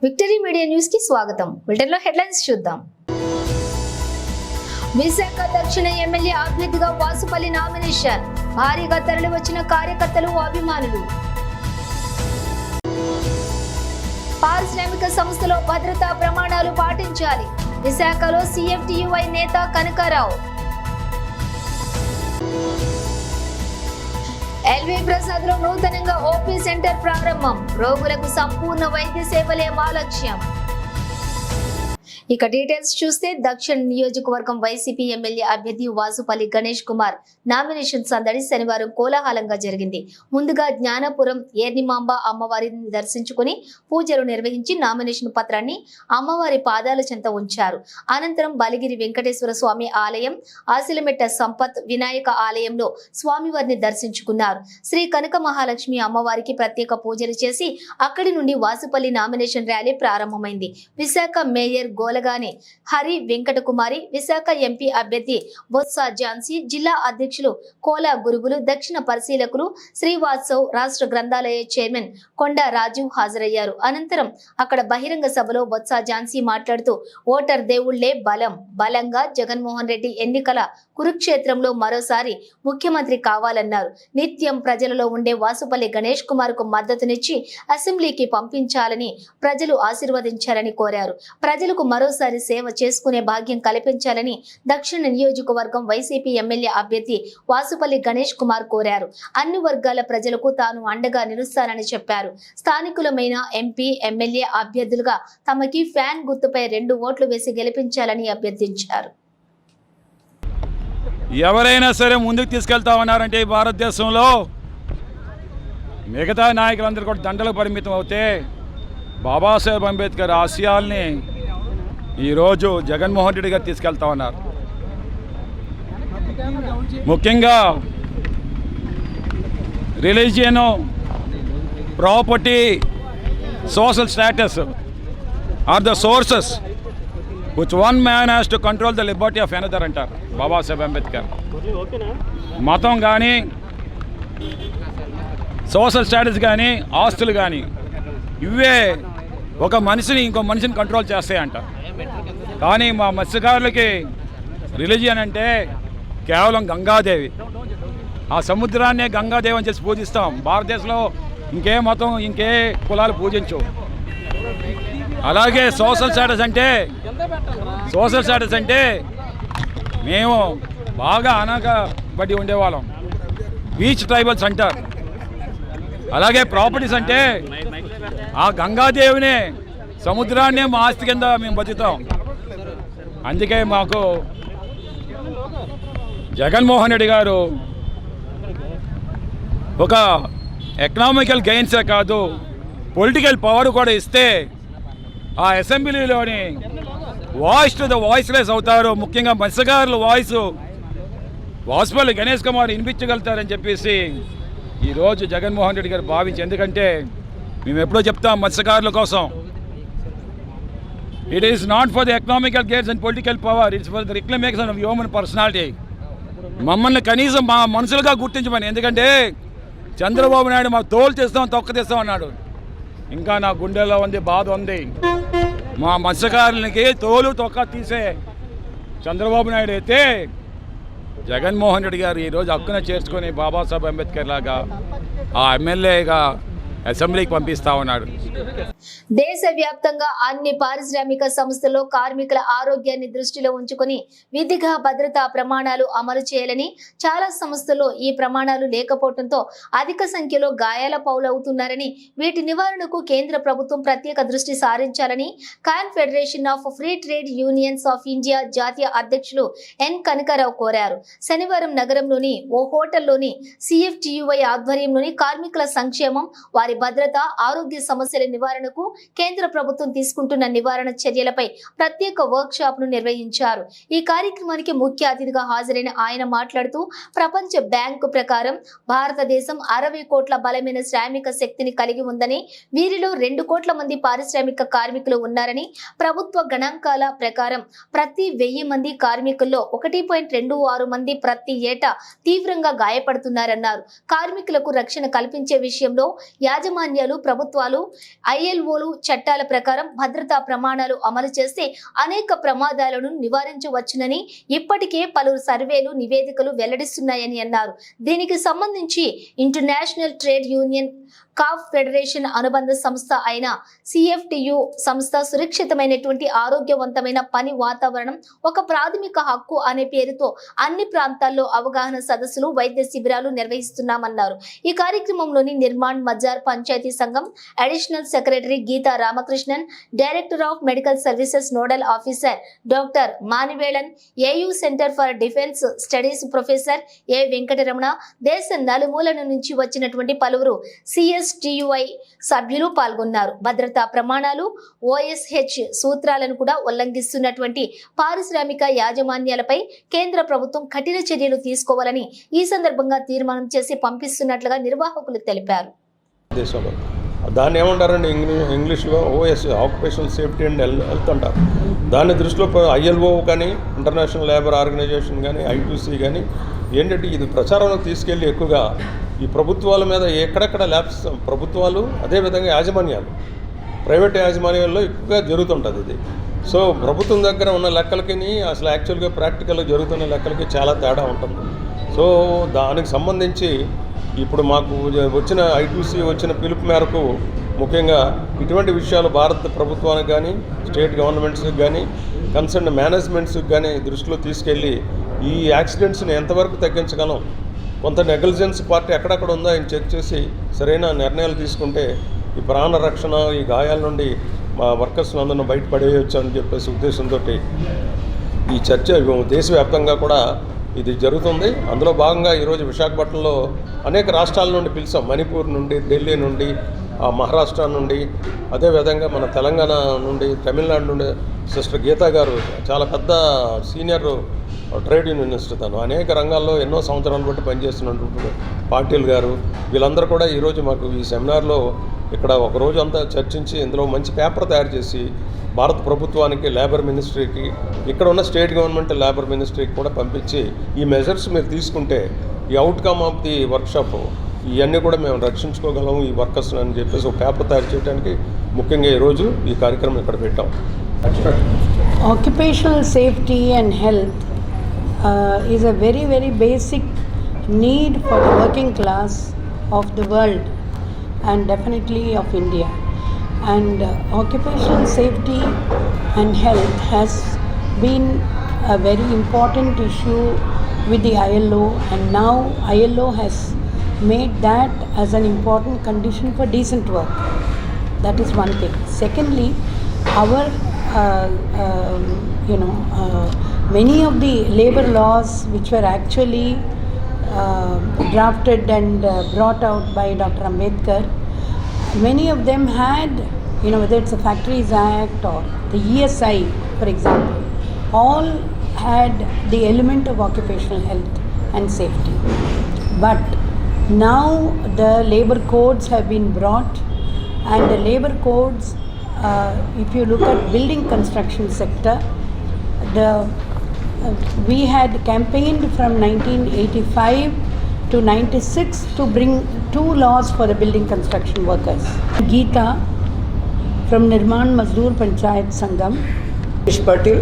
Victory media news కి స్వాగతం. Bulletin లో హెడ్లైన్స్ చూద్దాం. విశాఖ దక్షిణ ఎమ్మెల్యే అభ్యర్థిగా వాసుపల్లి నామినేషన్. భారీగా తరలి వచ్చిన కార్యకర్తలు, అభిమానులు. పారిశ్రామిక సంస్థలో భద్రతా ప్రమాణాలు పాటించాలి. విశాఖలో సిఎఫ్టియుఐ నేత కనకారావు. ఎల్వి ప్రసాద్ లో నూతనంగా ఓపీ సెంటర్ ప్రారంభం. రోగులకు సంపూర్ణ వైద్య సేవలే మా లక్ష్యం. ఇక డీటెయిల్స్ చూస్తే దక్షిణ నియోజకవర్గం వైసీపీ ఎమ్మెల్యే అభ్యర్థి వాసుపల్లి గణేష్ కుమార్ నామినేషన్ సందడి శనివారం కోలాహలంగా జరిగింది. ముందుగా జ్ఞానపురం ఏర్నిమాంబ అమ్మవారిని దర్శించుకుని పూజలు నిర్వహించి నామినేషన్ పత్రాన్ని అమ్మవారి పాదాల చెంత ఉంచారు. అనంతరం బలిగిరి వెంకటేశ్వర స్వామి ఆలయం, ఆసిలమెట్ట సంపత్ వినాయక ఆలయంలో స్వామివారిని దర్శించుకున్నారు. శ్రీ కనక మహాలక్ష్మి అమ్మవారికి ప్రత్యేక పూజలు చేసి అక్కడి నుండి వాసుపల్లి నామినేషన్ ర్యాలీ ప్రారంభమైంది. విశాఖ మేయర్ గోలగాని హరి వెంకట కుమారి, విశాఖ ఎంపీ అభ్యర్థి బొత్స ఝాన్సీ, జిల్లా అధ్యక్షులు కోలా గురుగులు, దక్షిణ పరిశీలకులు శ్రీవాత్సవ్, రాష్ట్ర గ్రంథాలయ చైర్మన్ కొండ రాజు హాజరయ్యారు. అనంతరం అక్కడ బహిరంగ సభలో బొత్స ఝాన్సీ మాట్లాడుతూ ఓటర్ దేవుళ్లే బలం, బలంగా జగన్మోహన్ రెడ్డి ఎన్నికల కురుక్షేత్రంలో మరోసారి ముఖ్యమంత్రి కావాలన్నారు. నిత్యం ప్రజలలో ఉండే వాసుపల్లి గణేష్ కుమార్ కు మద్దతునిచ్చి అసెంబ్లీకి పంపించాలని ప్రజలు ఆశీర్వదించాలని కోరారు. ప్రజలకు మరోసారి సేవ చేసుకునే భాగ్యం కల్పించాలని దక్షిణ నియోజకవర్గం వైసీపీ ఎమ్మెల్యే అభ్యర్థి వాసుపల్లి గణేష్ కుమార్ కోరారు. అన్ని వర్గాల ప్రజలకు తాను అండగా నిలుస్తానని చెప్పారు. స్థానికులమైన ఎంపీ, ఎమ్మెల్యే అభ్యర్థులుగా తమకి ఫ్యాన్ గుర్తుపై 2 ఓట్లు వేసి గెలిపించాలని అభ్యర్థించారు. ఎవరైనా సరే ముందుకు తీసుకెళ్తామన్నారంటే ఈ భారతదేశంలో మిగతా నాయకులందరూ కూడా దండలకు పరిమితం అవుతే బాబాసాహెబ్ అంబేద్కర్ ఆశయాల్ని ఈరోజు జగన్మోహన్ రెడ్డి గారు తీసుకెళ్తా ఉన్నారు. ముఖ్యంగా religion, property, social status are the sources which one man has to control the liberty of another అంటారు బాబాసాహెబ్ అంబేద్కర్. మతం కానీ, సోషల్ స్టేటస్ కానీ, ఆస్తులు కానీ ఇవే ఒక మనిషిని ఇంకో మనిషిని కంట్రోల్ చేస్తాయంట. కానీ మా మత్స్యకారులకి రిలీజియన్ అంటే కేవలం గంగాదేవి. ఆ సముద్రాన్నే గంగాదేవి అని చేసి పూజిస్తాం. భారతదేశంలో ఇంకే మతం, ఇంకే కులాలు పూజించవు. అలాగే సోషల్ స్టేటస్ అంటే మేము బాగా అనగబడి ఉండేవాళ్ళం, బీచ్ ట్రైబల్స్ అంటారు. అలాగే ప్రాపర్టీస్ అంటే ఆ గంగాదేవినే, సముద్రాన్నే మా ఆస్తి కింద మేము బతుకుతాం. అందుకే మాకు జగన్మోహన్ రెడ్డి గారు ఒక ఎకనామికల్ గెయిన్సే కాదు, పొలిటికల్ పవర్ కూడా ఇస్తే ఆ అసెంబ్లీలోని వాయిస్ టు ద వాయిస్లెస్ అవుతారు. ముఖ్యంగా మత్స్యకారుల వాయిస్ వాసుపల్లి గణేష్ కుమార్ వినిపించగలుగుతారని చెప్పేసి ఈరోజు జగన్మోహన్ రెడ్డి గారు భావించి, ఎందుకంటే మేము ఎప్పుడో చెప్తాం మత్స్యకారుల కోసం, it is not for the economical gains and political power, it's for the reclamation of human personality. మమ్మల్ని కనీసం మా మనుషులుగా గుర్తించమని. ఎందుకంటే చంద్రబాబు నాయుడు మా తోలు తెస్తాం, తొక్క తెస్తాం అన్నాడు. ఇంకా నా గుండెల్లో ఉంది, బాధ ఉంది. మా మత్స్యకారులకి తోలు తొక్క తీసే చంద్రబాబు నాయుడు అయితే జగన్మోహన్ రెడ్డి గారు ఈరోజు హక్కున చేర్చుకొని బాబాసాహెబ్ అంబేద్కర్ లాగా ఆ ఎమ్మెల్యేగా అసెంబ్లీకి పంపిస్తా ఉన్నాడు. దేశవ్యాప్తంగా అన్ని పారిశ్రామిక సంస్థల్లో కార్మికుల ఆరోగ్యాన్ని దృష్టిలో ఉంచుకొని విధిగా భద్రతా ప్రమాణాలు అమలు చేయాలని, చాలా సంస్థల్లో ఈ ప్రమాణాలు లేకపోవడంతో అధిక సంఖ్యలో గాయాల పాలవుతున్నారని, వీటి నివారణకు కేంద్ర ప్రభుత్వం ప్రత్యేక దృష్టి సారించాలని confederation of free trade unions of India జాతీయ అధ్యక్షులు ఎన్ కనకారావు కోరారు. శనివారం నగరంలోని ఓ హోటల్లోని సిఎఫ్టియుఐ ఆధ్వర్యంలోని కార్మికుల సంక్షేమం, వారి భద్రత, ఆరోగ్య సమస్యల నివారణకు కేంద్ర ప్రభుత్వం తీసుకుంటున్న నివారణ చర్యలపై ప్రత్యేక వర్క్ షాప్ ను నిర్వహించారు. ఈ కార్యక్రమానికి ముఖ్య అతిథిగా హాజరైన ఆయన మాట్లాడుతూ, ప్రపంచ బ్యాంకు ప్రకారం భారతదేశం 60 కోట్ల బలమైన శ్రామిక శక్తిని కలిగి ఉందని, వీరిలో 2 కోట్ల మంది పారిశ్రామిక కార్మికులు ఉన్నారని, ప్రభుత్వ గణాంకాల ప్రకారం ప్రతి 1000 మంది కార్మికుల్లో 1.26 మంది ప్రతి ఏటా తీవ్రంగా గాయపడుతున్నారన్నారు. కార్మికులకు రక్షణ కల్పించే విషయంలో యాజమాన్యాలు, ప్రభుత్వాలు, ఐఎల్ఓలు, చట్టాల ప్రకారం భద్రతా ప్రమాణాలు అమలు చేస్తే అనేక ప్రమాదాలను నివారించవచ్చునని ఇప్పటికే పలు సర్వేలు నివేదికలు వెల్లడిస్తున్నాయని అన్నారు. దీనికి సంబంధించి ఇంటర్నేషనల్ ట్రేడ్ యూనియన్ కాఫ్ ఫెడరేషన్ అనుబంధ సంస్థ అయిన CFTU సంస్థ సురక్షితమైనటువంటి ఆరోగ్యవంతమైన పని వాతావరణం ఒక ప్రాథమిక హక్కు అనే పేరుతో అన్ని ప్రాంతాల్లో అవగాహన సదస్సులు, వైద్య శిబిరాలు నిర్వహిస్తున్నామన్నారు. ఈ కార్యక్రమంలోని Nirman Mazdoor Panchayat Sangam additional secretary Geetha Ramakrishnan, director of medical services nodal officer doctor Manivelan, AU centre for defence studies professor A Venkataramana, దేశ నలుమూలల నుంచి వచ్చినటువంటి పలువురు CSTUI సభ్యులు పాల్గొన్నారు. భద్రతా ప్రమాణాలు, OSH సూత్రాలను కూడా ఉల్లంఘిస్తున్నటువంటి పారిశ్రామిక యాజమాన్యాలపై కేంద్ర ప్రభుత్వం కఠిన చర్యలు తీసుకోవాలని ఈ సందర్భంగా తీర్మానం చేసి పంపిస్తున్నట్లుగా నిర్వాహకులు తెలిపారు. దేశంలో దాన్ని ఏమంటారండి ఇంగ్లీష్లో OS, occupational safety and health అంటారు. దాన్ని దృష్టిలో ILO కానీ, ఇంటర్నేషనల్ లేబర్ ఆర్గనైజేషన్ కానీ, I2C కానీ ఏంటంటే ఇది ప్రచారంలో తీసుకెళ్ళి ఎక్కువగా ఈ ప్రభుత్వాల మీద ఎక్కడెక్కడ ల్యాబ్స్, ప్రభుత్వాలు అదేవిధంగా యాజమాన్యాలు, ప్రైవేట్ యాజమాన్యాల్లో ఎక్కువగా జరుగుతుంటుంది ఇది. సో ప్రభుత్వం దగ్గర ఉన్న లెక్కలకి అసలు యాక్చువల్గా ప్రాక్టికల్గా జరుగుతున్న లెక్కలకి చాలా తేడా ఉంటుంది. సో దానికి సంబంధించి ఇప్పుడు మాకు వచ్చిన I2C వచ్చిన పిలుపు మేరకు ముఖ్యంగా ఇటువంటి విషయాలు భారత ప్రభుత్వానికి కానీ, స్టేట్ గవర్నమెంట్స్కి కానీ, కన్సర్న్ మేనేజ్మెంట్స్కి కానీ దృష్టిలో తీసుకెళ్ళి ఈ యాక్సిడెంట్స్ని ఎంతవరకు తగ్గించగలం, కొంత నెగ్లిజెన్స్ పార్టీ ఎక్కడెక్కడ ఉందో ఆయన చెక్ చేసి సరైన నిర్ణయాలు తీసుకుంటే ఈ ప్రాణ రక్షణ, ఈ గాయాల నుండి మా వర్కర్స్ని అందరిని బయటపడేయచ్చు అని చెప్పేసి ఉద్దేశంతో ఈ చర్చ దేశవ్యాప్తంగా కూడా ఇది జరుగుతుంది. అందులో భాగంగా ఈరోజు విశాఖపట్నంలో అనేక రాష్ట్రాల నుండి పిలిచాం. మణిపూర్ నుండి, ఢిల్లీ నుండి, మహారాష్ట్ర నుండి, అదేవిధంగా మన తెలంగాణ నుండి, తమిళనాడు నుండి సిస్టర్ గీతా గారు చాలా పెద్ద సీనియర్ ట్రేడ్ యూనియనిస్ట్, తను అనేక రంగాల్లో ఎన్నో సంవత్సరాలు బట్టి పనిచేస్తున్నటువంటి పాటిల్ గారు, వీళ్ళందరూ కూడా ఈరోజు మాకు ఈ సెమినార్లో ఇక్కడ ఒకరోజు అంతా చర్చించి ఇందులో మంచి పేపర్ తయారు చేసి భారత ప్రభుత్వానికి, లేబర్ మినిస్ట్రీకి, ఇక్కడ ఉన్న స్టేట్ గవర్నమెంట్ లేబర్ మినిస్ట్రీకి కూడా పంపించి ఈ మెజర్స్ మీరు తీసుకుంటే ఈ అవుట్కమ్ ఆఫ్ ది వర్క్షాప్ ఇవన్నీ కూడా మేము రక్షించుకోగలం ఈ వర్కర్స్ అని చెప్పేసి ఒక పేపర్ తయారు చేయడానికి ముఖ్యంగా ఈరోజు ఈ కార్యక్రమం ఇక్కడ పెట్టాం. Occupational safety and health is a very, very basic need for the working class of the world and definitely of India. And occupational safety and health has been a very important issue with the ILO, and now ILO has made that as an important condition for decent work. That is one thing. Secondly, our many of the labor laws which were actually drafted and brought out by Dr. Ambedkar, many of them had, whether it's the Factories Act or the ESI, for example, all had the element of occupational health and safety. But now the labor codes have been brought, and the labor codes, if you look at building construction sector, we had campaigned from 1985 to 96 to bring 2 laws for the building construction workers. Geeta from Nirman Mazdoor Panchayat Sangam. Ish Patil,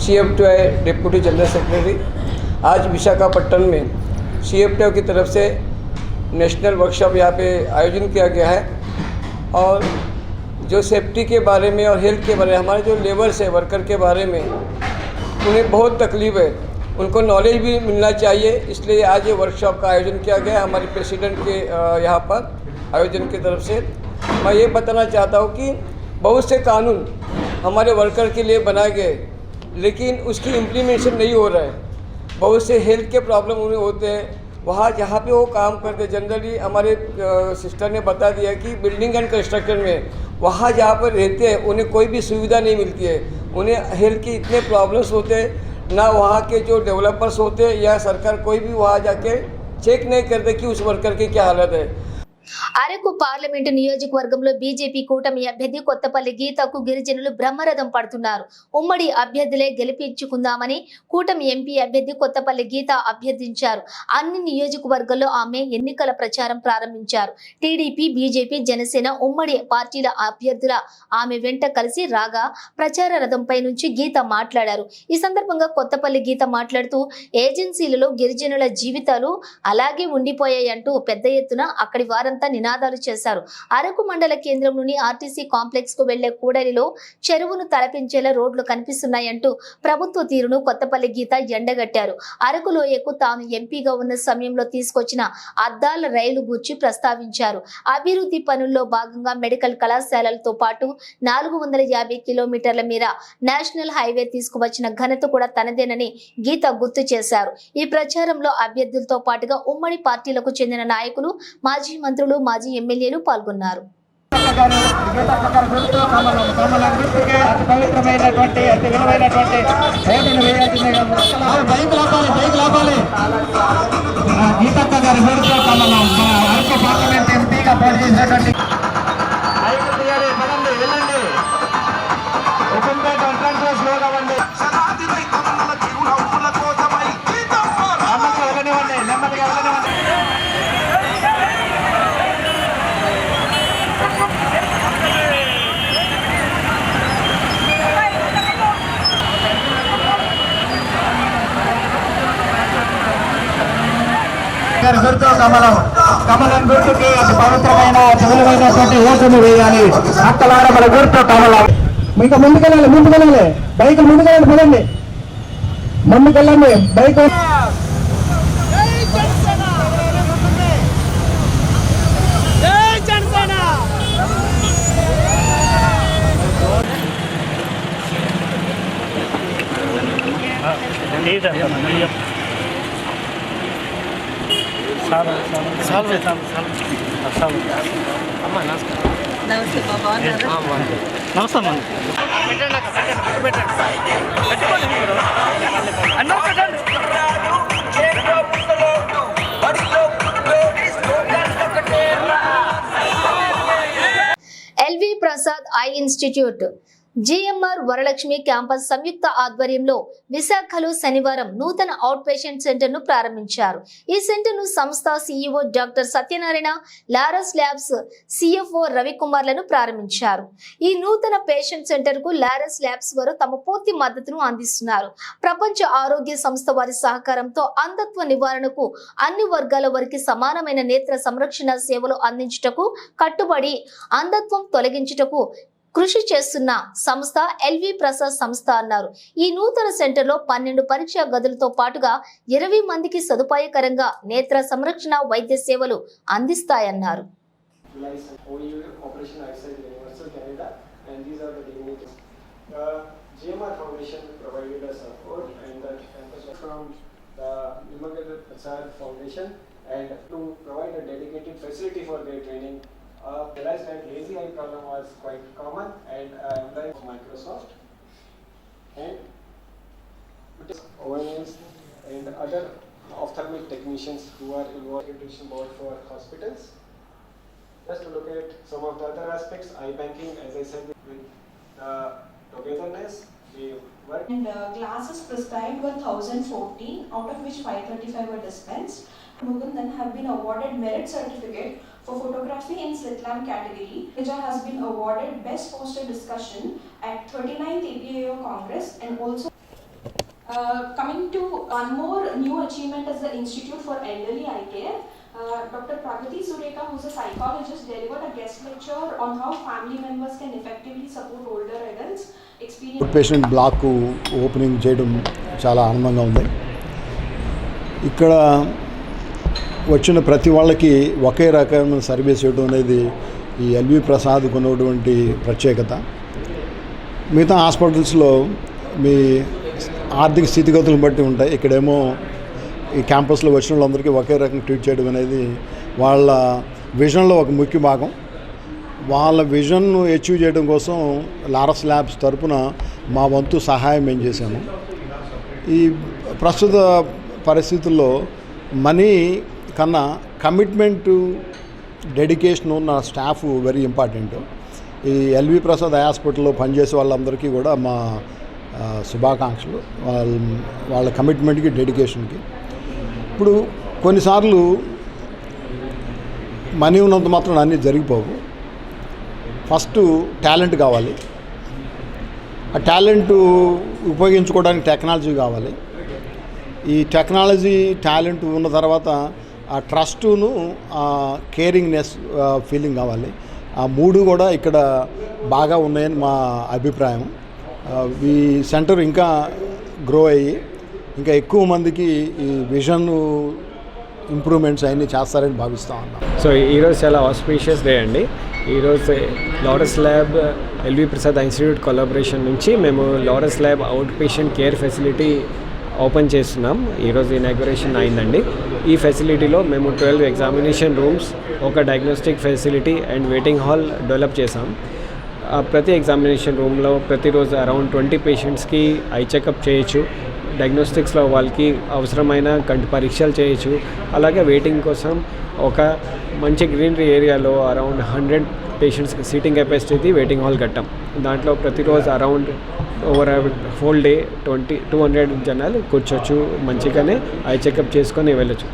CFTI deputy general secretary. आज विशाखापट्टनम में CFTI की तरफ से national workshop यहाँ पे आयोजन किया गया है, और जो सेफ्टी के बारे में और हेल्थ के बारे में, हमारे जो लेबर्स है, वर्कर के बारे में उन्हें बहुत तकलीफ है, उनको नॉलेज भी मिलना चाहिए, इसलिए आज ये वर्कशॉप का आयोजन किया गया है हमारे प्रेसिडेंट के यहाँ पर आयोजन की तरफ से। मैं ये बताना चाहता हूँ कि बहुत से कानून हमारे वर्कर के लिए बनाए गए, लेकिन उसकी इम्प्लीमेंटेशन नहीं हो रहा है। बहुत से हेल्थ के प्रॉब्लम उन्हें होते हैं वहाँ जहाँ पे वो काम करते। जनरली हमारे सिस्टर ने बता दिया कि बिल्डिंग एंड कंस्ट्रक्शन में वहाँ जहाँ पर रहते हैं उन्हें कोई भी सुविधा नहीं मिलती है, उन्हें हेल्थ की इतने प्रॉब्लम्स होते हैं, ना वहाँ के जो डेवलपर्स होते हैं या सरकार कोई भी वहाँ जाके चेक नहीं करते कि उस वर्कर की क्या हालत है। అరకు పార్లమెంటు నియోజకవర్గంలో బీజేపీ కూటమి అభ్యర్థి కొత్తపల్లి గీతకు గిరిజనులు బ్రహ్మరథం పడుతున్నారు. ఉమ్మడి అభ్యర్థులే గెలిపించుకుందామని కూటమి ఎంపీ అభ్యర్థి కొత్తపల్లి గీత అభ్యర్థించారు. అన్ని నియోజకవర్గాల్లో ఆమె ఎన్నికల ప్రచారం ప్రారంభించారు. టీడీపీ, బీజేపీ, జనసేన ఉమ్మడి పార్టీల అభ్యర్థుల ఆమె వెంట కలిసి రాగా ప్రచార రథంపై నుంచి గీత మాట్లాడారు. ఈ సందర్భంగా కొత్తపల్లి గీత మాట్లాడుతూ ఏజెన్సీలలో గిరిజనుల జీవితాలు అలాగే ఉండిపోయాయంటూ పెద్ద ఎత్తున అక్కడి వారంతా నినాదాలు చేశారు. అరకు మండల కేంద్రంలోని ఆర్టీసీ కాంప్లెక్స్ కు వెళ్లే కూడలిలో చెరువును తలపించేలా రోడ్లు కనిపిస్తున్నాయంటూ ప్రభుత్వ తీరును కొత్తపల్లి గీత ఎండగట్టారు. అరకు లోయకు తాను ఎంపీగా ఉన్న సమయంలో తీసుకొచ్చిన అద్దాల రైలు గూర్చి ప్రస్తావించారు. అభివృద్ధి పనుల్లో భాగంగా మెడికల్ కళాశాలలతో పాటు 450 కిలోమీటర్ల మేర నేషనల్ హైవే తీసుకువచ్చిన ఘనత కూడా తనదేనని గీత గుర్తు చేశారు. ఈ ప్రచారంలో అభ్యర్థులతో పాటుగా ఉమ్మడి పార్టీలకు చెందిన నాయకులు, మాజీ మంత్రులు, మాజీ ఎమ్మెల్యేలు పాల్గొన్నారు. పవిత్రమైనటువంటి అతి విలువైనటువంటి ఓటును వేయాల్సిందిగా గీతక్క గారి పేరుతో కమలం అరకు పార్లమెంట్ ఎంపీగా పోటీ చేసినటువంటి వెళ్ళండి స్లోగా వండి వెళ్ళనివ్వండి, నెమ్మదిగా వెళ్ళనివ్వండి. కమలం గుర్తుకి అతి పవిత్రమైన విలువైనటువంటి ఓటును వేయాలి. అక్కలాడ మన గుర్తు కమలం. ఇంకా ముందుకెళ్ళాలి బైక్ ముందుకెళ్ళండి, పదండి ముందుకెళ్ళండి bike. LV Prasad eye institute GMR Varalakshmi campus సంయుక్త ఆధ్వర్యంలో విశాఖలో శనివారం నూతన అవుట్ పేషెంట్ సెంటర్ ను ప్రారంభించారు. ఈ సెంటర్ ను సంస్థ CEO doctor Satyanarayana, Laurus labs CFO రవికుమార్లను ప్రారంభించారు. ఈ నూతన పేషెంట్ సెంటర్ కు లారస్ ల్యాబ్స్ వారు తమ పూర్తి మద్దతును అందిస్తున్నారు. ప్రపంచ ఆరోగ్య సంస్థ వారి సహకారంతో అంధత్వ నివారణకు అన్ని వర్గాల వారికి సమానమైన నేత్ర సంరక్షణ సేవలు అందించుటకు కట్టుబడి అంధత్వం తొలగించుటకు కృషి చేస్తున్న సంస్థ ఎల్వి ప్రసాద్ సంస్థ అన్నారు. ఈ నూతన సెంటర్లో 12 పరీక్షా గదులతో పాటుగా 20 మందికి సదుపాయకరంగా నేత్ర సంరక్షణ వైద్య సేవలు అందిస్తాయన్నారు. Realized that lazy eye problem was quite common, and employees of Microsoft and OMS and other ophthalmic technicians who are involved in education board for hospitals. Just to look at some of the other aspects, eye banking, as I said, with togetherness, we work. And glasses prescribed were 1014, out of which 535 were dispensed. Mugundan have been awarded merit certificate for photography in slit lamp category. Teja has been awarded best poster discussion at 39th APAO Congress, and also coming to one more new achievement as the Institute for Elderly Eye Care. Dr. Pragati Sureka, who is a psychologist, delivered a guest lecture on how family members can effectively support older adults. Patient block opening చేయడం చాలా ఆనందంగా ఉంది. ఇక్కడ వచ్చిన ప్రతి వాళ్ళకి ఒకే రకమైన service ఇవ్వడం అనేది ఈ ఎల్వి ప్రసాద్కు ఉన్నటువంటి ప్రత్యేకత. మిగతా హాస్పిటల్స్లో మీ ఆర్థిక స్థితిగతులను బట్టి ఉంటాయి. ఇక్కడేమో ఈ క్యాంపస్లో వచ్చిన వాళ్ళందరికీ ఒకే రకంగా ట్రీట్ చేయడం అనేది వాళ్ళ విజన్లో ఒక ముఖ్య భాగం. వాళ్ళ విజన్ను అచీవ్ చేయడం కోసం లారస్ ల్యాబ్స్ తరపున మా వంతు సహాయం మేము చేశాము. ఈ ప్రస్తుత పరిస్థితుల్లో మనీ కన్నా కమిట్మెంటు డెడికేషన్ ఉన్న స్టాఫ్ వెరీ ఇంపార్టెంట్. ఈ ఎల్వి ప్రసాద్ హాస్పిటల్లో పనిచేసే వాళ్ళందరికీ కూడా మా శుభాకాంక్షలు, వాళ్ళ కమిట్మెంట్కి, డెడికేషన్కి. ఇప్పుడు కొన్నిసార్లు మనీ ఉన్నంత మాత్రం అన్నీ జరిగిపోవు. ఫస్ట్ టాలెంట్ కావాలి. ఆ టాలెంట్ ఉపయోగించుకోవడానికి టెక్నాలజీ కావాలి. ఈ టెక్నాలజీ, టాలెంట్ ఉన్న తర్వాత ఆ ట్రస్టును, ఆ కేరింగ్నెస్ ఫీలింగ్ కావాలి. ఆ మూడు కూడా ఇక్కడ బాగా ఉన్నాయని మా అభిప్రాయం. ఈ సెంటర్ ఇంకా గ్రో అయ్యి ఇంకా ఎక్కువ మందికి ఈ విజన్ ఇంప్రూవ్మెంట్స్ అన్నీ చేస్తారని భావిస్తూ ఉన్నాం. సో ఈరోజు చాలా ఆస్పీషియస్ డే అండి. ఈరోజు Lawrence lab LV Prasad institute collaboration నుంచి మేము Lawrence lab out patient care facility open చేస్తున్నాం. ఈరోజు ఇనాగ్యురేషన్ అయిందండి. ఈ ఫెసిలిటీలో మేము 12 ఎగ్జామినేషన్ రూమ్స్, ఒక diagnostic facility and waiting hall develop చేసాం. ప్రతి ఎగ్జామినేషన్ రూమ్లో ప్రతిరోజు అరౌండ్ 20 పేషెంట్స్కి ఐ చెకప్ చేయొచ్చు. డయాగ్నోస్టిక్స్లో వాళ్ళకి అవసరమైన కంటి పరీక్షలు చేయొచ్చు. అలాగే వెయిటింగ్ కోసం ఒక మంచి గ్రీనరీ ఏరియాలో అరౌండ్ 100 పేషెంట్స్కి సీటింగ్ కెపాసిటీ వెయిటింగ్ హాల్ కట్టాం. దాంట్లో ప్రతిరోజు అరౌండ్ ఓవర్ హోల్ డే 200 జనాలు కూర్చోవచ్చు, మంచిగానే ఐ చెకప్ చేసుకొని వెళ్ళచ్చు.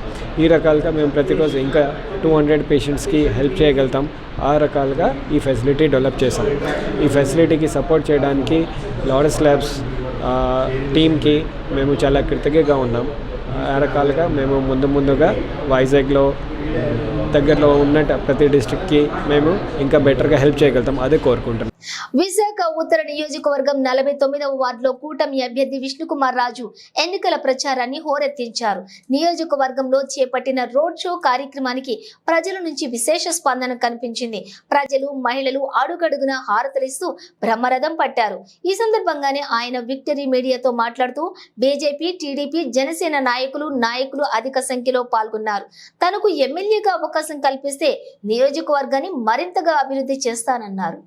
ఈ రకాలుగా మేము ప్రతిరోజు ఇంకా 200 పేషెంట్స్కి హెల్ప్ చేయగలుగుతాం. ఆ రకాలుగా ఈ ఫెసిలిటీ డెవలప్ చేసాం. ఈ ఫెసిలిటీకి సపోర్ట్ చేయడానికి లారెన్స్ ల్యాబ్స్ టీమ్కి మేము చాలా కృతజ్ఞతగా ఉన్నాం. ఆ రకాలుగా మేము ముందుగా వైజాగ్లో దగ్గరలో ఉన్న ప్రతి డిస్ట్రిక్ట్కి మేము ఇంకా బెటర్గా హెల్ప్ చేయగలుగుతాం, అదే కోరుకుంటున్నాం. విశాఖ ఉత్తర నియోజకవర్గం 49వ వార్డులో కూటమి అభ్యర్థి విష్ణుకుమార్ రాజు ఎన్నికల ప్రచారాన్ని హోరెత్తించారు. నియోజకవర్గంలో చేపట్టిన రోడ్ షో కార్యక్రమానికి ప్రజల నుంచి విశేష స్పందన కనిపించింది. ప్రజలు, మహిళలు అడుగడుగున హారతలిస్తూ బ్రహ్మరథం పట్టారు. ఈ సందర్భంగానే ఆయన విక్టరీ మీడియాతో మాట్లాడుతూ బీజేపీ, టీడీపీ, జనసేన నాయకులు అధిక సంఖ్యలో పాల్గొన్నారు. తనకు ఎమ్మెల్యేగా అవకాశం కల్పిస్తే నియోజకవర్గాన్ని మరింతగా అభివృద్ధి చేస్తానన్నారు.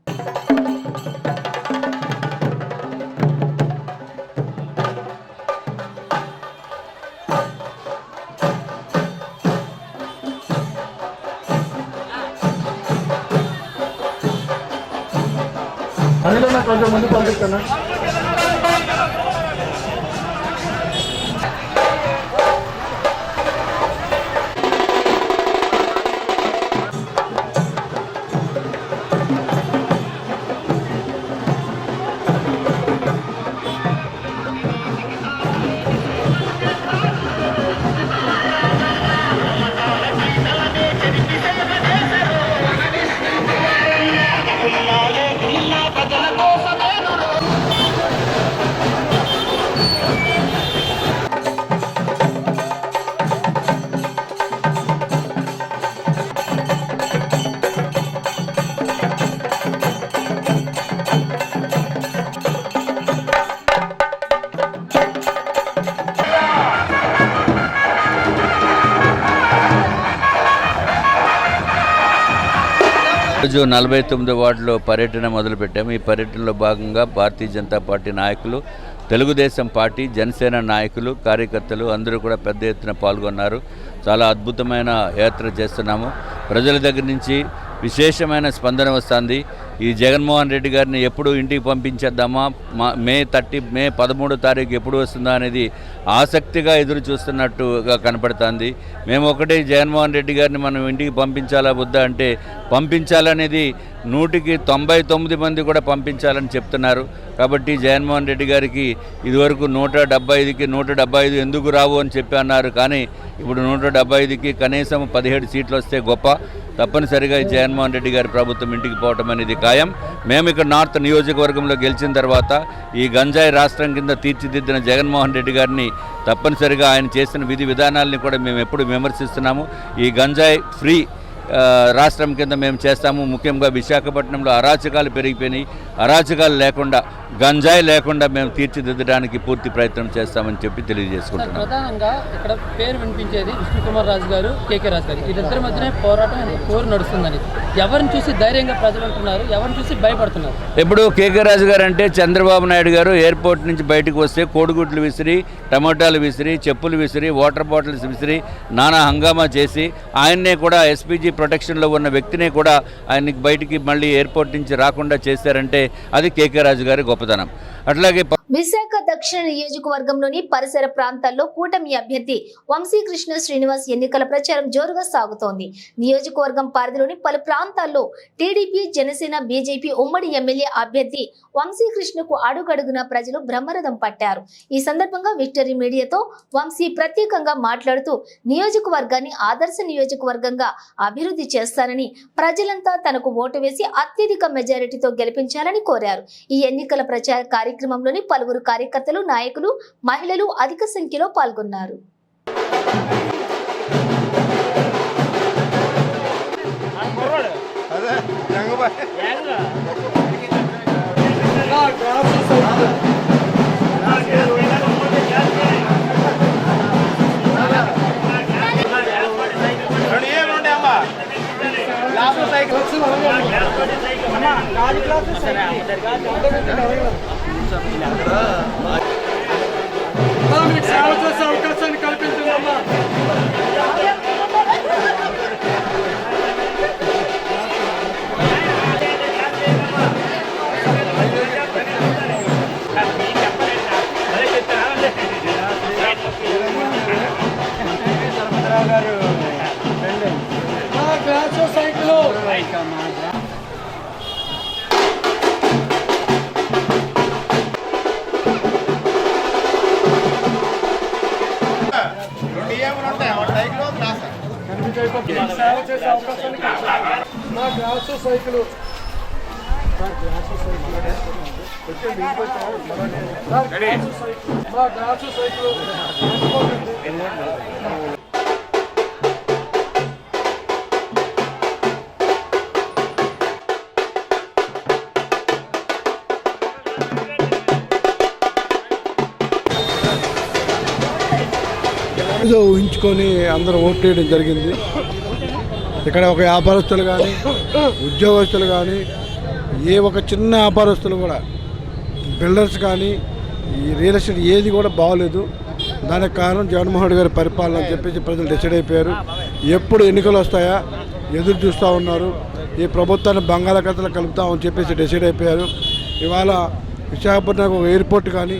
కొంచెం ముందు పంపిస్తున్నా. రోజు 49 వార్డులో పర్యటన మొదలుపెట్టాము. ఈ పర్యటనలో భాగంగా భారతీయ జనతా పార్టీ నాయకులు, తెలుగుదేశం పార్టీ, జనసేన నాయకులు, కార్యకర్తలు అందరూ కూడా పెద్ద ఎత్తున పాల్గొన్నారు. చాలా అద్భుతమైన యాత్ర చేస్తున్నాము. ప్రజల దగ్గర నుంచి విశేషమైన స్పందన వస్తుంది. ఈ జగన్మోహన్ రెడ్డి గారిని ఎప్పుడు ఇంటికి పంపించేద్దామా, మే 13వ తారీఖు ఎప్పుడు వస్తుందా అనేది ఆసక్తిగా ఎదురు చూస్తున్నట్టుగా కనపడుతుంది. మేము ఒకటే, జగన్మోహన్ రెడ్డి గారిని మనం ఇంటికి పంపించాలా వద్దా అంటే పంపించాలనేది 199 మంది కూడా పంపించాలని చెప్తున్నారు. కాబట్టి జగన్మోహన్ రెడ్డి గారికి ఇదివరకు 175కి 175 ఎందుకు రావు అని చెప్పి అన్నారు. కానీ ఇప్పుడు 175కి కనీసం 17 సీట్లు వస్తే గొప్ప. తప్పనిసరిగా జగన్మోహన్ రెడ్డి గారి ప్రభుత్వం ఇంటికి పోవటం అనేది ఖాయం. మేము ఇక్కడ నార్త్ నియోజకవర్గంలో గెలిచిన తర్వాత ఈ గంజాయి రాష్ట్రం కింద తీర్చిదిద్దిన జగన్మోహన్ రెడ్డి గారిని తప్పనిసరిగా ఆయన చేసిన విధి విధానాలని కూడా మేము ఎప్పుడు విమర్శిస్తున్నాము. ఈ గంజాయి ఫ్రీ రాష్ట్రం కింద మేము చేస్తాము. ముఖ్యంగా విశాఖపట్నంలో అరాచకాలు పెరిగిపోయినాయి. అరాచకాలు లేకుండా గంజాయి లేకుండా మేము తీర్చిదిద్దడానికి పూర్తి ప్రయత్నం చేస్తామని చెప్పి తెలియజేసుకుంటున్నాం. ప్రధానంగా ఇక్కడ పేరు వినిపించేది విష్ణుకుమార్ రాజు గారు, కేకే రాజు గారు, వీరిద్దరి మధ్యనే పోరాటం పోరు నడుస్తుందని ఎవరిని చూసి ధైర్యంగా ప్రజలు అంటున్నారు, ఎవరిని చూసి భయపడుతున్నారు? ఇప్పుడు కేకే రాజు గారు అంటే చంద్రబాబు నాయుడు గారు ఎయిర్పోర్ట్ నుంచి బయటకు వస్తే కోడిగుడ్లు విసిరి, టమాటాలు విసిరి, చెప్పులు విసిరి, వాటర్ బాటిల్స్ విసిరి నానా హంగామా చేసి ఆయన్నే కూడా ఎస్పీజీ ప్రొటెక్షన్లో ఉన్న వ్యక్తినే కూడా ఆయనకి బయటికి మళ్ళీ ఎయిర్పోర్ట్ నుంచి రాకుండా చేశారంటే అది కేకే రాజు గారి గొప్పతనం. అట్లాగే విశాఖ దక్షిణ నియోజకవర్గంలోని పరిసర ప్రాంతాల్లో కూటమి అభ్యర్థి వంశీకృష్ణ శ్రీనివాస్ ఎన్నికల ప్రచారం జోరుగా సాగుతోంది. నియోజకవర్గం పరిధిలోని పలు ప్రాంతాల్లో టీడీపీ, జనసేన, బీజేపీ ఉమ్మడి ఎమ్మెల్యే అభ్యర్థి వంశీకృష్ణకు అడుగడుగున ప్రజలు బ్రహ్మరథం పట్టారు. ఈ సందర్భంగా విక్టరీ మీడియాతో వంశీ ప్రత్యేకంగా మాట్లాడుతూ నియోజకవర్గాన్ని ఆదర్శ నియోజకవర్గంగా అభివృద్ధి చేస్తానని, ప్రజలంతా తనకు ఓటు వేసి అత్యధిక మెజారిటీతో గెలిపించాలని కోరారు. ఈ ఎన్నికల ప్రచార కార్యక్రమంలోని పలువురు కార్యకర్తలు, నాయకులు, మహిళలు అధిక సంఖ్యలో పాల్గొన్నారు. అవకాశాన్ని కల్పించిందమ్మా. సైకిల్ ఊహించుకొని అందరూ ఓటు వేయడం జరిగింది. ఇక్కడ ఒక వ్యాపారస్తులు కానీ, ఉద్యోగస్తులు కానీ, ఏ ఒక చిన్న వ్యాపారస్తులు కూడా, బిల్డర్స్ కానీ, ఈ రియల్ ఎస్టేట్ ఏది కూడా బాగోలేదు. దానికి కారణం జగన్మోహన్ రెడ్డి గారి పరిపాలన అని చెప్పేసి ప్రజలు డిసైడ్ అయిపోయారు. ఎప్పుడు ఎన్నికలు వస్తాయా ఎదురు చూస్తూ ఉన్నారు. ఈ ప్రభుత్వాన్ని బంగాళాఖాతంలో కలుపుతామని చెప్పేసి డిసైడ్ అయిపోయారు. ఇవాళ విశాఖపట్నం ఒక ఎయిర్పోర్ట్ కానీ,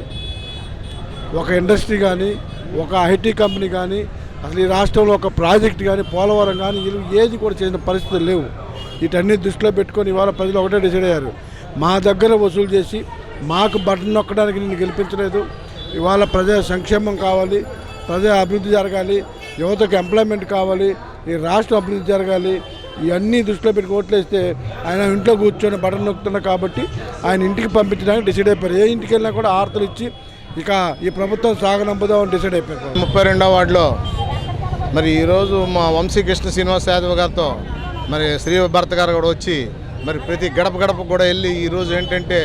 ఒక ఇండస్ట్రీ కానీ, ఒక ఐటీ కంపెనీ కానీ, అసలు ఈ రాష్ట్రంలో ఒక ప్రాజెక్ట్ కానీ, పోలవరం కానీ ఏది కూడా చేసిన పరిస్థితులు లేవు. వీటన్ని దృష్టిలో పెట్టుకొని ఇవాళ ప్రజలు ఒకటే డిసైడ్ అయ్యారు. మా దగ్గర వసూలు చేసి మాకు బటన్ నొక్కడానికి నేను గెలిపించలేదు. ఇవాళ ప్రజా సంక్షేమం కావాలి, ప్రజా అభివృద్ధి జరగాలి, యువతకు ఎంప్లాయ్మెంట్ కావాలి, ఈ రాష్ట్రం అభివృద్ధి జరగాలి. ఇవన్నీ దృష్టిలో పెట్టి ఓట్లేస్తే ఆయన ఇంట్లో కూర్చొని బటన్ నొక్కుతున్నారు కాబట్టి ఆయన ఇంటికి పంపించడానికి డిసైడ్ అయిపోయారు. ఏ ఇంటికి వెళ్ళినా కూడా ఆర్తలు ఇచ్చి ఇక ఈ ప్రభుత్వం సాగనంపుదామని డిసైడ్ అయిపోయారు. 32వ వార్డులో మరి ఈరోజు మా వంశీకృష్ణ శ్రీనివాస్ యాదవ్ గారితో మరి శ్రీ భరత్ గారు కూడా వచ్చి మరి ప్రతి గడప గడప కూడా వెళ్ళి ఈరోజు ఏంటంటే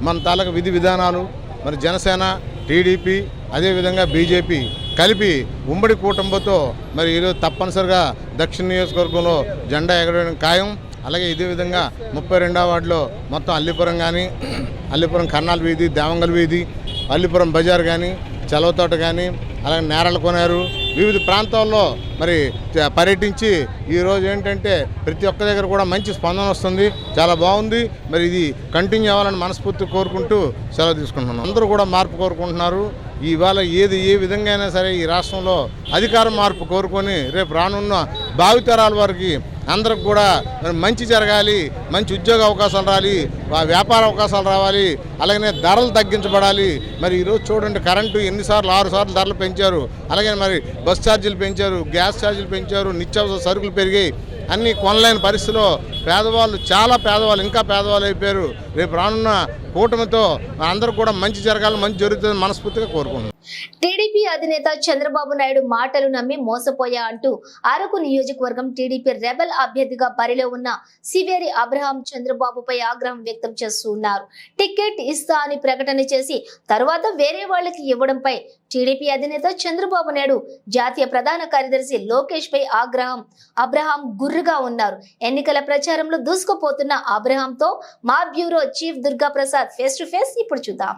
మన తాలూకు విధి విధానాలు మరి జనసేన, టీడీపీ, అదేవిధంగా బీజేపీ కలిపి ఉమ్మడి కూటమితో మరి ఈరోజు తప్పనిసరిగా దక్షిణ నియోజకవర్గంలో జెండా ఎగరడం ఖాయం. అలాగే ఇదే విధంగా 32వ వార్డులో మొత్తం అల్లిపురం కానీ, అల్లిపురం కర్నాల్ వీధి, దేవంగల్ వీధి, అల్లిపురం బజార్ కానీ, చలవతోట కానీ, అలాగే నేరల కొనారు వివిధ ప్రాంతాల్లో మరి పర్యటించి ఈరోజు ఏంటంటే ప్రతి ఒక్క దగ్గర కూడా మంచి స్పందన వస్తుంది. చాలా బాగుంది. మరి ఇది కంటిన్యూ అవ్వాలని మనస్ఫూర్తి కోరుకుంటూ సెలవు తీసుకుంటున్నాను. అందరూ కూడా మార్పు కోరుకుంటున్నారు. ఇవాళ ఏ విధంగా అయినా సరే ఈ రాష్ట్రంలో అధికార మార్పు కోరుకొని రేపు రానున్న భావితరాల వారికి అందరికి కూడా మంచి జరగాలి, మంచి ఉద్యోగ అవకాశాలు రావాలి, వ్యాపార అవకాశాలు రావాలి, అలాగనే ధరలు తగ్గించబడాలి. మరి ఈరోజు చూడండి కరెంటు ఎన్నిసార్లు 6 సార్లు ధరలు పెంచారు. అలాగే మరి బస్ ఛార్జీలు పెంచారు, గ్యాస్ ఛార్జీలు పెంచారు, నిత్యావసర సరుకులు పెరిగాయి. అన్నీ కొనలేని పరిస్థితిలో పేదవాళ్ళు, చాలా పేదవాళ్ళు, ఇంకా పేదవాళ్ళు అయిపోయారు. రేపు రానున్న కూటమితో అందరూ కూడా మంచి జరగాలి, మంచి జరుగుతుంది మనస్ఫూర్తిగా కోరుకుంటున్నాను. టీడీపీ అధినేత చంద్రబాబు నాయుడు మాటలు నమ్మి మోసపోయా అంటూ అరకు నియోజకవర్గం టీడీపీ రెబల్ అభ్యర్థిగా బరిలో ఉన్న సివేరి అబ్రహాం చంద్రబాబుపై ఆగ్రహం వ్యక్తం చేస్తూ ఉన్నారు. టికెట్ ఇస్తా అని ప్రకటన చేసి తర్వాత వేరే వాళ్ళకి ఇవ్వడంపై టీడీపీ అధినేత చంద్రబాబు నాయుడు జాతీయ ప్రధాన కార్యదర్శి లోకేష్ పై అబ్రహాం గుర్రుగా ఉన్నారు. ఎన్నికల ప్రచారంలో దూసుకుపోతున్న అబ్రహాంతో మా bureau chief Durga Prasad face to face ఇప్పుడు చూద్దాం.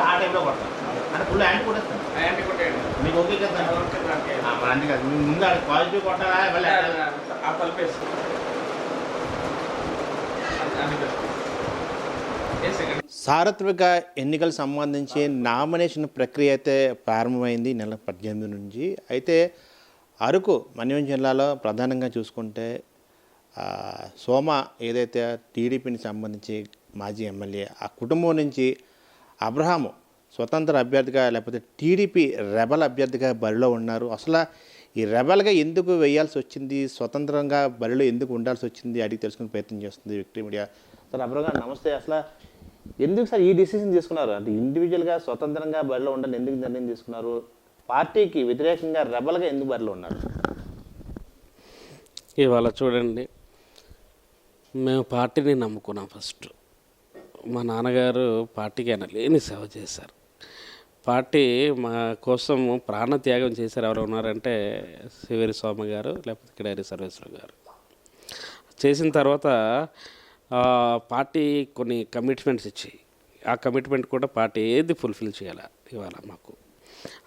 ఆ టైంలో కొడతాను అంటే ఫుల్ యాంటీ కొట్టేస్తాను. యాంటీ కొట్టేయండి మీకు ఓకే కదా? అంతే కదా, ముందు అది పాజిటివ్ కొట్టాలా మళ్ళీ ఆ కలిపేసి సార్వత్రిక ఎన్నికలకు సంబంధించి నామినేషన్ ప్రక్రియ అయితే ప్రారంభమైంది నెల 18 నుంచి. అయితే అరకు మన్యం జిల్లాలో ప్రధానంగా చూసుకుంటే సోమ ఏదైతే టీడీపీని సంబంధించి మాజీ ఎమ్మెల్యే ఆ కుటుంబం నుంచి అబ్రహాము స్వతంత్ర అభ్యర్థిగా లేకపోతే టీడీపీ రెబల్ అభ్యర్థిగా బరిలో ఉన్నారు. అసలు ఈ రెబల్గా ఎందుకు వేయాల్సి వచ్చింది, స్వతంత్రంగా బరిలో ఎందుకు ఉండాల్సి వచ్చింది అడిగి తెలుసుకునే ప్రయత్నం చేస్తుంది విక్టరీ మీడియా. సార్ అబ్రహాం గారు నమస్తే. అసలు ఎందుకు సార్ ఈ డిసిషన్ తీసుకున్నారు? అంటే ఇండివిజువల్గా స్వతంత్రంగా బరిలో ఉండాలని ఎందుకు నిర్ణయం తీసుకున్నారు? పార్టీకి వ్యతిరేకంగా రెబల్గా ఎందుకు బరిలో ఉన్నారు? ఇవాళ చూడండి, మేము పార్టీని నమ్ముకున్నాం. ఫస్ట్ మా నాన్నగారు పార్టీకి ఆయన లేని సేవ చేశారు. పార్టీ మా కోసం ప్రాణత్యాగం చేశారు. ఎవరు ఉన్నారంటే సివేరి సోమ గారు, లేకపోతే కిడారి సర్వేశ్వర గారు. చేసిన తర్వాత పార్టీ కొన్ని కమిట్మెంట్స్ ఇచ్చి ఆ కమిట్మెంట్ కూడా పార్టీ ఏది ఫుల్ఫిల్ చేయాలి ఇవాళ మాకు.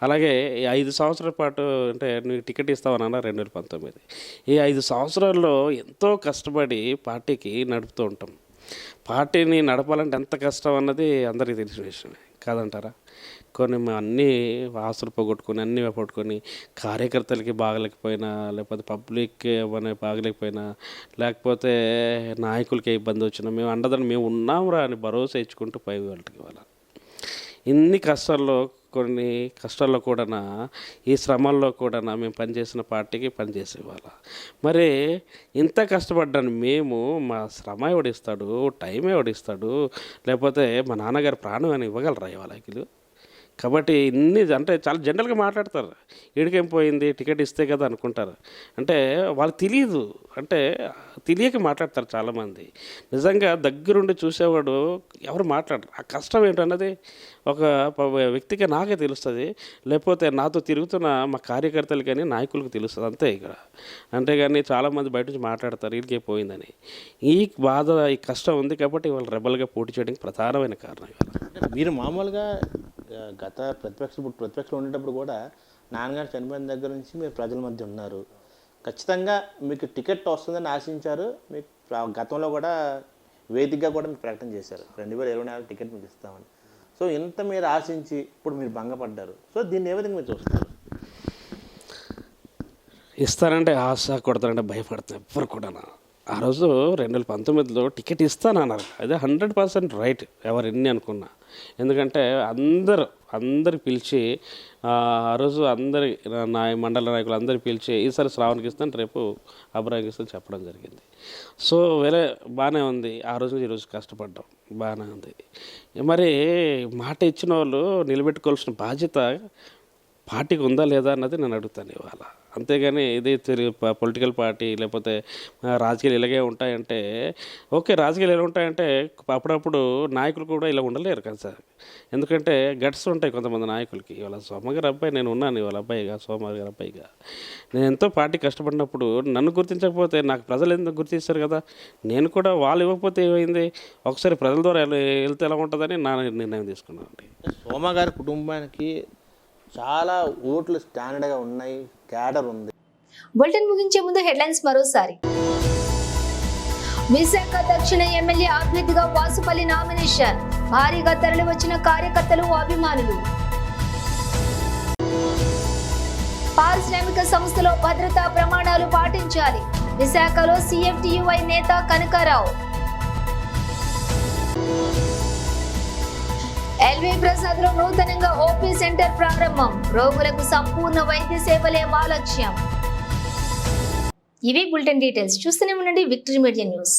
అలాగే ఈ 5 సంవత్సరాల పాటు అంటే నీకు టికెట్ ఇస్తామన్నా 2019, ఈ 5 సంవత్సరాల్లో ఎంతో కష్టపడి పార్టీకి నడుపుతూ ఉంటాం. పార్టీని నడపాలంటే ఎంత కష్టం అన్నది అందరికీ తెలిసిన విషయమే కాదంటారా? కొన్ని అన్నీ ఆస్తులు పోగొట్టుకొని అన్నీ పోగొట్టుకొని కార్యకర్తలకి బాగలేకపోయినా, లేకపోతే పబ్లిక్ అనే బాగలేకపోయినా, లేకపోతే నాయకులకి ఇబ్బంది వచ్చినా మేము అండదని మేము ఉన్నాంరా అని భరోసా ఇచ్చుకుంటూ పై వాళ్ళకి ఇవ్వాలి. ఇన్ని కొన్ని కష్టాల్లో కూడా ఈ శ్రమల్లో కూడా మేము పనిచేసిన పార్టీకి పనిచేసి ఇవ్వాలి. మరి ఇంత కష్టపడ్డాను మేము, మా శ్రమ ఎవడిస్తాడు, టైం ఎవడిస్తాడు, లేకపోతే మా నాన్నగారి ప్రాణం అని ఇవ్వగలరా ఇవాళ? కాబట్టి ఇన్ని అంటే చాలా జనరల్గా మాట్లాడతారు. ఈడికేం పోయింది, టికెట్ ఇస్తే కదా అనుకుంటారు. అంటే వాళ్ళు తెలియదు, అంటే తెలియక మాట్లాడతారు చాలామంది. నిజంగా దగ్గరుండి చూసేవాడు ఎవరు మాట్లాడరు. ఆ కష్టం ఏంటన్నది ఒక వ్యక్తిగా నాకే తెలుస్తుంది, లేకపోతే నాతో తిరుగుతున్న మా కార్యకర్తలు కానీ నాయకులకు తెలుస్తుంది. అంతే ఇక్కడ. అంతేగాని చాలామంది బయట నుంచి మాట్లాడతారు వీళ్ళకే పోయిందని. ఈ బాధ, ఈ కష్టం ఉంది కాబట్టి వాళ్ళు రెబల్గా పోటీ చేయడానికి ప్రధానమైన కారణం ఇవాళ. మీరు మామూలుగా గత ప్రతిపక్షంలో ఉండేటప్పుడు కూడా నాన్నగారు చనిపోయిన దగ్గర నుంచి మీరు ప్రజల మధ్య ఉన్నారు. ఖచ్చితంగా మీకు టికెట్ వస్తుందని ఆశించారు. మీకు గతంలో కూడా వేదికగా కూడా మీరు ప్రకటన చేశారు 2024 టికెట్ మీకు ఇస్తామని. సో ఇంత మీరు ఆశించి ఇప్పుడు మీరు భంగపడ్డారు. సో దీన్ని ఏ విధంగా మీరు చూస్తారు? ఇస్తారంటే ఆశ, కొడతారంటే భయపడుతున్నారు ఎవ్వరు కూడా. ఆ రోజు 2019లో టికెట్ ఇస్తానన్నారు. అదే 100% రైట్, ఎవరు ఎన్ని అనుకున్నా. ఎందుకంటే అందరు పిలిచి ఆ రోజు అందరి మండల నాయకులు అందరు పిలిచి ఈసారి శ్రావణ్కి ఇస్తాను, రేపు అబ్రాహింకి ఇస్తాను చెప్పడం జరిగింది. సో బాగానే ఉంది. ఆ రోజు నుంచి ఈరోజు కష్టపడ్డాం, బాగానే ఉంది. మరి మాట ఇచ్చిన వాళ్ళు నిలబెట్టుకోవాల్సిన బాధ్యత పార్టీకి ఉందా లేదా అన్నది నేను అడుగుతాను ఇవాళ. అంతేగాని ఇది పొలిటికల్ పార్టీ లేకపోతే రాజకీయాలు ఇలాగే ఉంటాయంటే ఓకే, రాజకీయాలు ఎలా ఉంటాయంటే అప్పుడప్పుడు నాయకులు కూడా ఇలా ఉండలేరు కదా సార్. ఎందుకంటే గట్స్ ఉంటాయి కొంతమంది నాయకులకి. ఇవాళ సోమగారి అబ్బాయి నేను ఉన్నాను, ఇవాళ అబ్బాయిగా సోమగారి అబ్బాయిగా నేను ఎంతో పార్టీ కష్టపడినప్పుడు నన్ను గుర్తించకపోతే నాకు ప్రజలు ఎందుకు గుర్తిస్తారు కదా. నేను కూడా వాళ్ళు ఇవ్వకపోతే ఏమైంది, ఒకసారి ప్రజల ద్వారా వెళ్తే ఎలా ఉంటుందని నా నిర్ణయం తీసుకున్నాను అండి. సోమగారి కుటుంబానికి చాలా ఓట్లు స్టాండర్డ్గా ఉన్నాయి, క్యాడర్ ఉంది. బులెటిన్ ముగించే ముందు హెడ్లైన్స్ మరోసారి. విశాఖ దక్షిణ ఎమ్మెల్యే అభ్యర్థిగా వాసుపల్లి నామినేషన్. భారీగా తరలి వచ్చిన కార్యకర్తలు అభిమానులు. పారిశ్రామిక సంస్థలో భద్రతా ప్రమాణాలు పాటించాలి. విశాఖలో CFTUI నేత కనకారావు. LV ప్రసాద్ లో నూతనంగా OP సెంటర్ ప్రారంభం. రోగులకు సంపూర్ణ వైద్య సేవలే మా లక్ష్యం. ఇవి బులెటిన్ డీటెయిల్స్. చూస్తూనే ఉండండి విక్టరీ మీడియా న్యూస్.